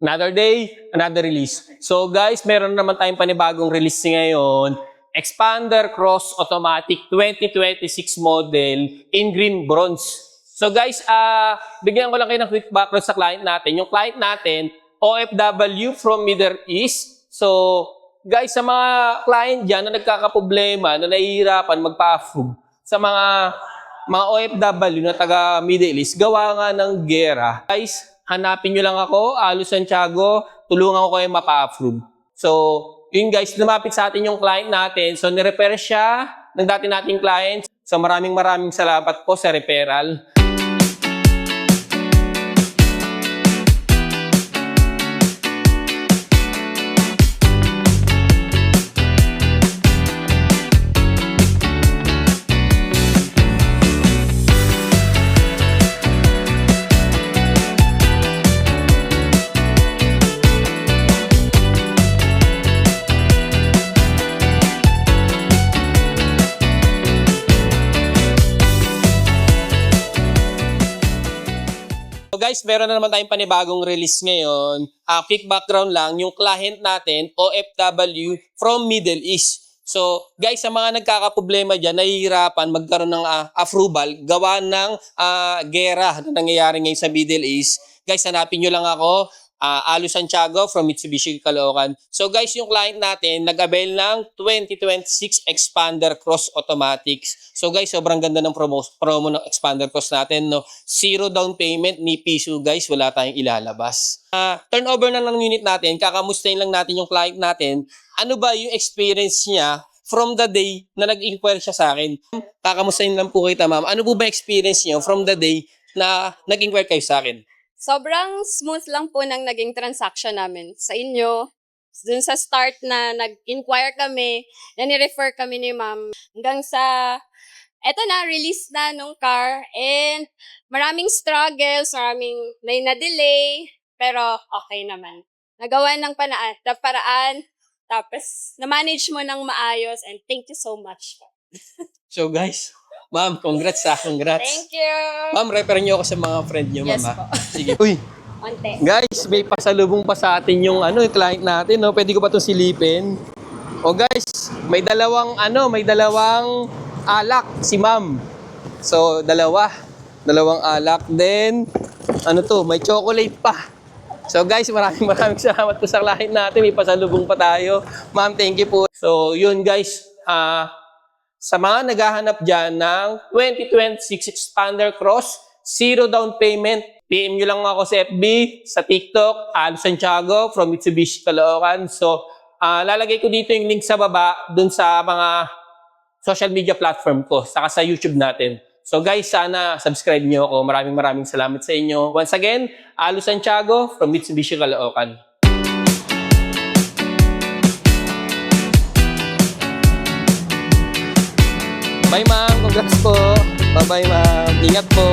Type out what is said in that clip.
Another day, another release. So guys, meron naman tayong panibagong release ngayon. Expander Cross Automatic 2026 model in green bronze. So guys, bigyan ko lang kayo ng quick background sa client natin. Yung client natin, OFW from Middle East. So guys, sa mga client dyan na nagkakaproblema, na nahihirapan magpa-approve, sa mga OFW na taga Middle East, gawa nga ng gera. Guys, hanapin nyo lang ako, Alo Santiago, tulungan ko kayo mapa-approve. So, yun guys, lumapit sa atin yung client natin. So, nirepair siya ng dati nating client. So, maraming salamat po sa referral. So guys, meron na naman tayong panibagong release ngayon. Quick background lang, yung client natin, OFW from Middle East. So guys, sa mga nagkakaproblema dyan, nahihirapan magkaroon ng approval, gawa ng gera na nangyayari ngayon sa Middle East. Guys, hanapin nyo lang ako, Alo Santiago from Mitsubishi Caloocan. So guys, yung client natin, nag-avail ng 2026 Expander Cross Automatics. So guys, sobrang ganda ng promo ng Expander Cross natin, no? Zero down payment, ni piso guys, wala tayong ilalabas. Turnover na ng unit natin, kakamustahin lang natin yung client natin. Ano ba yung experience niya from the day na nag-inquire siya sa akin? Kakamustahin lang po kita, ma'am. Ano po ba experience niyo from the day na nag-inquire kayo sa akin? Sobrang smooth lang po ng naging transaction namin sa inyo. Dun sa start na nag-inquire kami, na ni-refer kami ni ma'am, hanggang sa, eto na, release na nung car. And maraming struggles, maraming na-delay, pero okay naman. Nagawa ng paraan, tapos na-manage mo ng maayos, and thank you so much. So guys, ma'am, congrats. Thank you! Ma'am, refer niyo ako sa mga friend niyo, Yes ma'am. po. Sige. Uy, Onte. guys, may pasalubong pa sa atin yung yung client natin, no? Pwede ko ba 'tong silipin? O guys, may dalawang alak si ma'am. So, dalawang alak din. May chocolate pa. So guys, maraming salamat po sa client natin. May pasalubong pa tayo. Ma'am, thank you po. So, yun guys, sa mga naghahanap dyan ng 2026 Expander Cross, zero down payment, PM nyo lang ako sa FB, sa TikTok, Alo Santiago from Mitsubishi Caloocan. So, lalagay ko dito yung link sa baba dun sa mga social media platform ko, saka sa YouTube natin. So guys, sana subscribe nyo ako. Maraming salamat sa inyo. Once again, Alo Santiago from Mitsubishi Caloocan. Bye ma'am, congrats po. Bye-bye ma'am. Ingat po.